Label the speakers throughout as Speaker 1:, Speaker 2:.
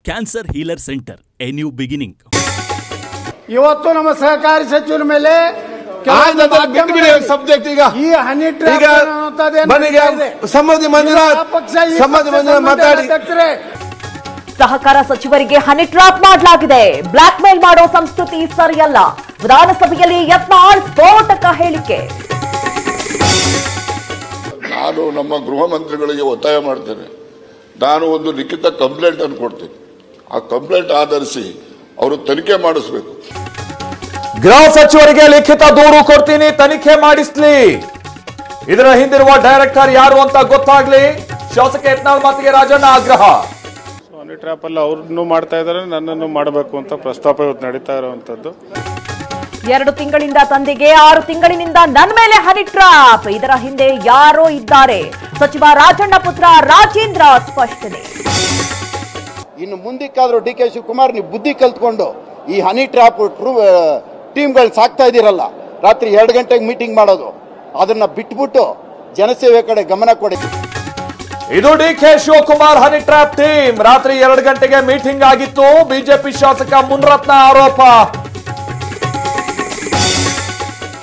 Speaker 1: Cancer healer centre A new beginning.
Speaker 2: ಇವತ್ತು ನಮ್ಮ ಸಹಕಾರಿ ಸಚಿವರ ಮೇಲೆ
Speaker 3: ಸಬ್ಜೆಕ್ಟ್ ಈಗ
Speaker 2: ಈ ಹನಿ ಟ್ರ್ಯಾಪ್
Speaker 3: ಸಮಾಧಿ ಮಂದಿರ ಮಾತಾಡಿ
Speaker 4: ಸಹಕಾರ ಸಚಿವರಿಗೆ ಹನಿ ಟ್ರ್ಯಾಪ್ ಮಾಡಲಾಗಿದೆ. ಬ್ಲಾಕ್ ಮೇಲ್ ಮಾಡೋ ಸಂಸ್ಕೃತಿ ಸರಿಯಲ್ಲ. ವಿಧಾನಸಭೆಯಲ್ಲಿ ಯತ್ನಾಳ್ ಸ್ಫೋಟಕ ಹೇಳಿಕೆ.
Speaker 5: ನಾನು ನಮ್ಮ ಗೃಹ ಮಂತ್ರಿಗಳಿಗೆ ಒತ್ತಾಯ ಮಾಡ್ತೇನೆ. ನಾನು ಒಂದು ಲಿಖಿತ ಕಂಪ್ಲೇಂಟ್ ಅನ್ನು ಕೊಡ್ತೀನಿ. ಆ ಕಂಪ್ಲೇಂಟ್ ಆಧರಿಸಿ ಅವರು ತನಿಖೆ ಮಾಡಿಸಬೇಕು.
Speaker 6: ಗೃಹ ಸಚಿವರಿಗೆ ಲಿಖಿತ ದೂರು ಕೊಡ್ತೀನಿ, ತನಿಖೆ ಮಾಡಿಸ್ಲಿ. ಇದರ ಹಿಂದಿರುವ ಡೈರೆಕ್ಟರ್ ಯಾರು ಅಂತ ಗೊತ್ತಾಗ್ಲಿ. ಶಾಸಕ ಯತ್ನಾಳ್ ಮಾತಿಗೆ ರಾಜಣ್ಣ ಆಗ್ರಹ.
Speaker 7: ಹನಿ ಟ್ರ್ಯಾಪ್ ಅಲ್ಲ, ಅವ್ರನ್ನು ಮಾಡ್ತಾ ಇದ್ದಾರೆ, ನನ್ನನ್ನು ಮಾಡಬೇಕು ಅಂತ ಪ್ರಸ್ತಾಪ ಇವತ್ತು ನಡೀತಾ ಇರುವಂತದ್ದು.
Speaker 4: 2 ತಿಂಗಳಿಂದ ತಂದೆಗೆ 6 ತಿಂಗಳಿನಿಂದ ನನ್ನ ಮೇಲೆ ಹನಿ ಟ್ರ್ಯಾಪ್. ಇದರ ಹಿಂದೆ ಯಾರೋ ಇದ್ದಾರೆ. ಸಚಿವ ರಾಜಣ್ಣ ಪುತ್ರ ರಾಜೇಂದ್ರ ಸ್ಪಷ್ಟನೆ.
Speaker 2: ಇನ್ನು ಮುಂದಕ್ಕಾದ್ರೂ ಡಿ ಕೆ ಶಿವಕುಮಾರ್ ನೀವು ಬುದ್ಧಿ ಕಲ್ತ್ಕೊಂಡು ಈ ಹನಿ ಟ್ರ್ಯಾಪ್ ಟೀಮ್ಗಳು ಸಾಕ್ತಾ ಇದ್ದೀರಲ್ಲ, ರಾತ್ರಿ 2 ಗಂಟೆಗೆ ಮೀಟಿಂಗ್ ಮಾಡೋದು, ಅದನ್ನ ಬಿಟ್ಬಿಟ್ಟು ಜನಸೇವೆ ಕಡೆ ಗಮನ ಕೊಡಿ.
Speaker 6: ಇದು D K Shivakumar honey trap team. ರಾತ್ರಿ 2 ಗಂಟೆಗೆ ಮೀಟಿಂಗ್ ಆಗಿತ್ತು. ಬಿಜೆಪಿ ಶಾಸಕ ಮುನ್ರತ್ನ ಆರೋಪ.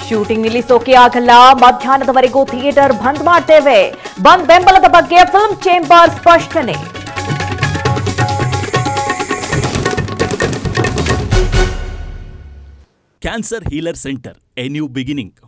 Speaker 4: ಶೂಟಿಂಗ್ ನಿಲ್ಲಿಸೋಕೆ ಆಗಲ್ಲ, ಮಧ್ಯಾಹ್ನದವರೆಗೂ ಥಿಯೇಟರ್ ಬಂದ್ ಮಾಡ್ತೇವೆ. ಬಂದ್ ಬೆಂಬಲದ ಬಗ್ಗೆ ಫಿಲ್ಮ್ ಚೇಂಬರ್ ಸ್ಪಷ್ಟನೆ.
Speaker 1: Cancer healer centre A new beginning.